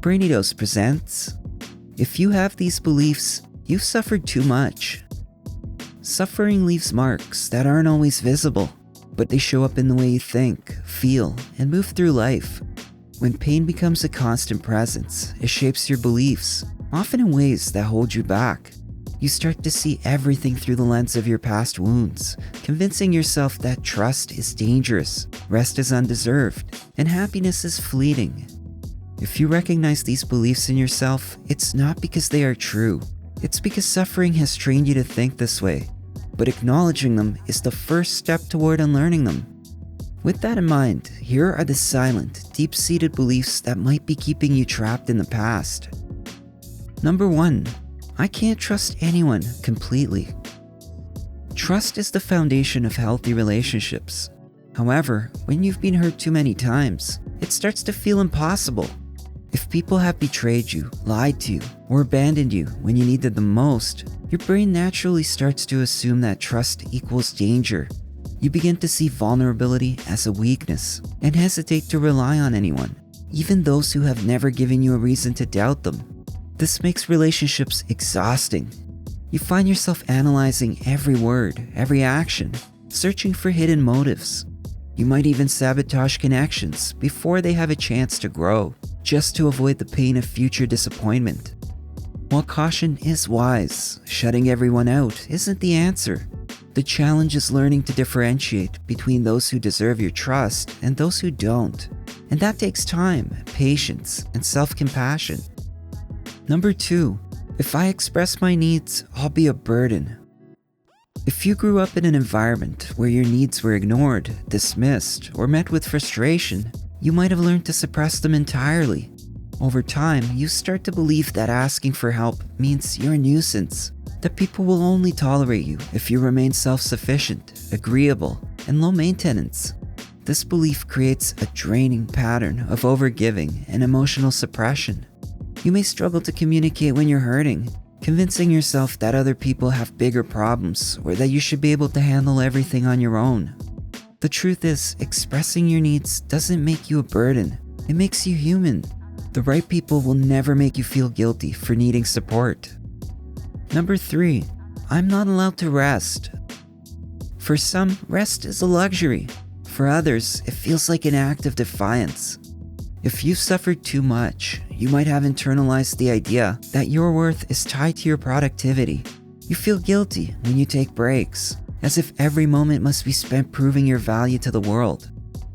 BRAINY presents, if you have these beliefs, you've suffered too much. Suffering leaves marks that aren't always visible, but they show up in the way you think, feel, and move through life. When pain becomes a constant presence, it shapes your beliefs, often in ways that hold you back. You start to see everything through the lens of your past wounds, convincing yourself that trust is dangerous, rest is undeserved, and happiness is fleeting. If you recognize these beliefs in yourself, it's not because they are true. It's because suffering has trained you to think this way. But acknowledging them is the first step toward unlearning them. With that in mind, here are the silent, deep-seated beliefs that might be keeping you trapped in the past. Number 1. I can't trust anyone completely. Trust is the foundation of healthy relationships. However, when you've been hurt too many times, it starts to feel impossible. If people have betrayed you, lied to you, or abandoned you when you needed them most, your brain naturally starts to assume that trust equals danger. You begin to see vulnerability as a weakness and hesitate to rely on anyone, even those who have never given you a reason to doubt them. This makes relationships exhausting. You find yourself analyzing every word, every action, searching for hidden motives. You might even sabotage connections before they have a chance to grow, just to avoid the pain of future disappointment. While caution is wise, shutting everyone out isn't the answer. The challenge is learning to differentiate between those who deserve your trust and those who don't. And that takes time, patience, and self-compassion. Number 2, if I express my needs, I'll be a burden. If you grew up in an environment where your needs were ignored, dismissed, or met with frustration, you might have learned to suppress them entirely. Over time, you start to believe that asking for help means you're a nuisance, that people will only tolerate you if you remain self-sufficient, agreeable, and low maintenance. This belief creates a draining pattern of overgiving and emotional suppression. You may struggle to communicate when you're hurting, convincing yourself that other people have bigger problems or that you should be able to handle everything on your own. The truth is, expressing your needs doesn't make you a burden. It makes you human. The right people will never make you feel guilty for needing support. Number 3, I'm not allowed to rest. For some, rest is a luxury. For others, it feels like an act of defiance. If you've suffered too much, you might have internalized the idea that your worth is tied to your productivity. You feel guilty when you take breaks, as if every moment must be spent proving your value to the world.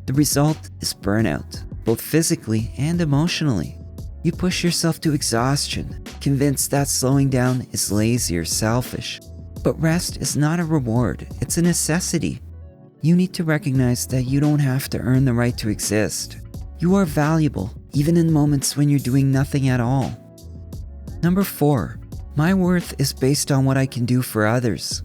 The result is burnout, both physically and emotionally. You push yourself to exhaustion, convinced that slowing down is lazy or selfish. But rest is not a reward, it's a necessity. You need to recognize that you don't have to earn the right to exist. You are valuable, even in moments when you're doing nothing at all. Number 4, my worth is based on what I can do for others.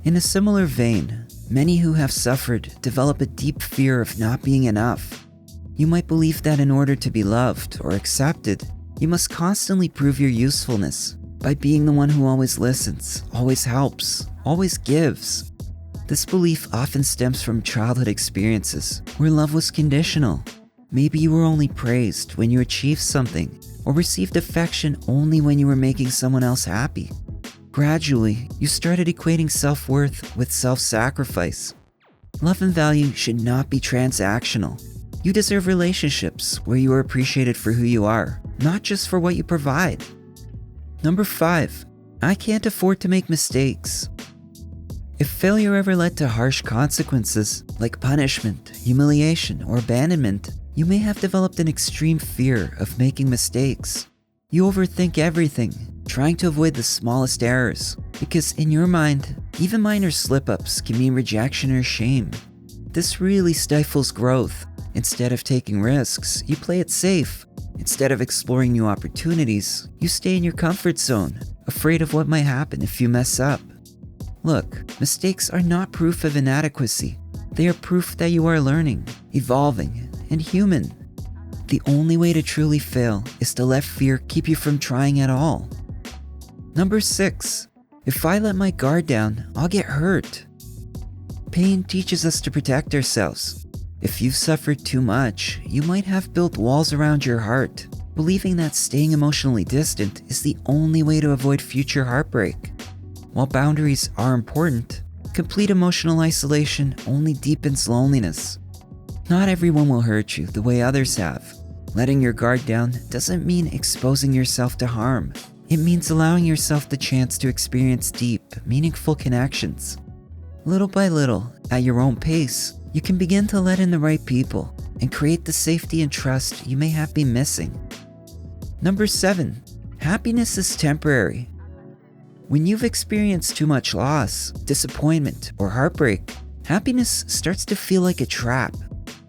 In a similar vein, many who have suffered develop a deep fear of not being enough. You might believe that in order to be loved or accepted, you must constantly prove your usefulness by being the one who always listens, always helps, always gives. This belief often stems from childhood experiences where love was conditional. Maybe you were only praised when you achieved something, or received affection only when you were making someone else happy. Gradually, you started equating self-worth with self-sacrifice. Love and value should not be transactional. You deserve relationships where you are appreciated for who you are, not just for what you provide. Number 5, I can't afford to make mistakes. If failure ever led to harsh consequences, like punishment, humiliation, or abandonment, you may have developed an extreme fear of making mistakes. You overthink everything, trying to avoid the smallest errors, because in your mind, even minor slip-ups can mean rejection or shame. This really stifles growth. Instead of taking risks, you play it safe. Instead of exploring new opportunities, you stay in your comfort zone, afraid of what might happen if you mess up. Look, mistakes are not proof of inadequacy. They are proof that you are learning, evolving, and human. The only way to truly fail is to let fear keep you from trying at all. Number 6, if I let my guard down, I'll get hurt. Pain teaches us to protect ourselves. If you've suffered too much, you might have built walls around your heart. believing that staying emotionally distant is the only way to avoid future heartbreak. While boundaries are important, complete emotional isolation only deepens loneliness. Not everyone will hurt you the way others have. Letting your guard down doesn't mean exposing yourself to harm. It means allowing yourself the chance to experience deep, meaningful connections. Little by little, at your own pace, you can begin to let in the right people and create the safety and trust you may have been missing. Number 7. Happiness is temporary. When you've experienced too much loss, disappointment, or heartbreak, happiness starts to feel like a trap.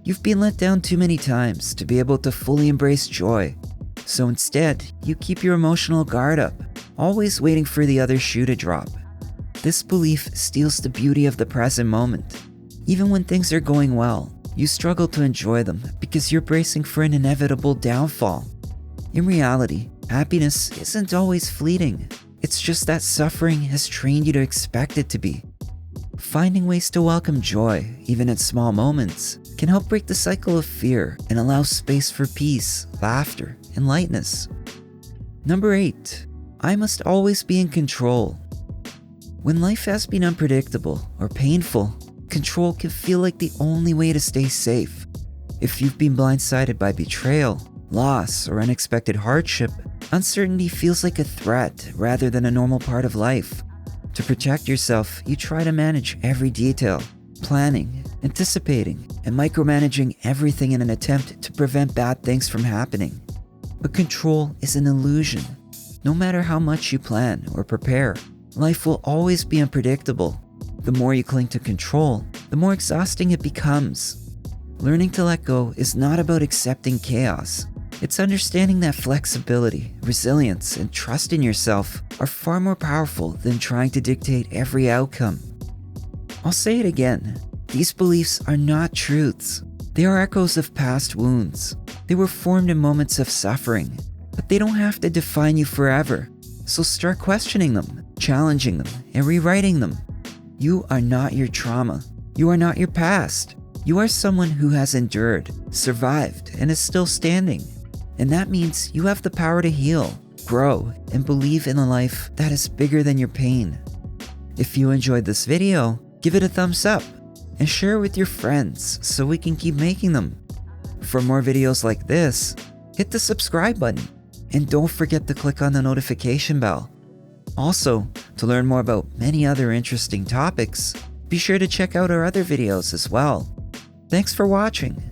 You've been let down too many times to be able to fully embrace joy. So instead, you keep your emotional guard up, always waiting for the other shoe to drop. This belief steals the beauty of the present moment. Even when things are going well, you struggle to enjoy them because you're bracing for an inevitable downfall. In reality, happiness isn't always fleeting. It's just that suffering has trained you to expect it to be. Finding ways to welcome joy, even at small moments, can help break the cycle of fear and allow space for peace, laughter, and lightness. Number 8. I must always be in control. When life has been unpredictable or painful, control can feel like the only way to stay safe. If you've been blindsided by betrayal, loss, or unexpected hardship, uncertainty feels like a threat rather than a normal part of life. To protect yourself, you try to manage every detail, planning, anticipating, and micromanaging everything in an attempt to prevent bad things from happening. But control is an illusion. No matter how much you plan or prepare, life will always be unpredictable. The more you cling to control, the more exhausting it becomes. Learning to let go is not about accepting chaos. It's understanding that flexibility, resilience, and trust in yourself are far more powerful than trying to dictate every outcome. I'll say it again. These beliefs are not truths. They are echoes of past wounds. They were formed in moments of suffering, but they don't have to define you forever. So start questioning them, challenging them, and rewriting them. You are not your trauma. You are not your past. You are someone who has endured, survived, and is still standing. And that means you have the power to heal, grow, and believe in a life that is bigger than your pain. If you enjoyed this video, give it a thumbs up and share it with your friends so we can keep making them. For more videos like this, hit the subscribe button and don't forget to click on the notification bell. Also, to learn more about many other interesting topics, be sure to check out our other videos as well. Thanks for watching.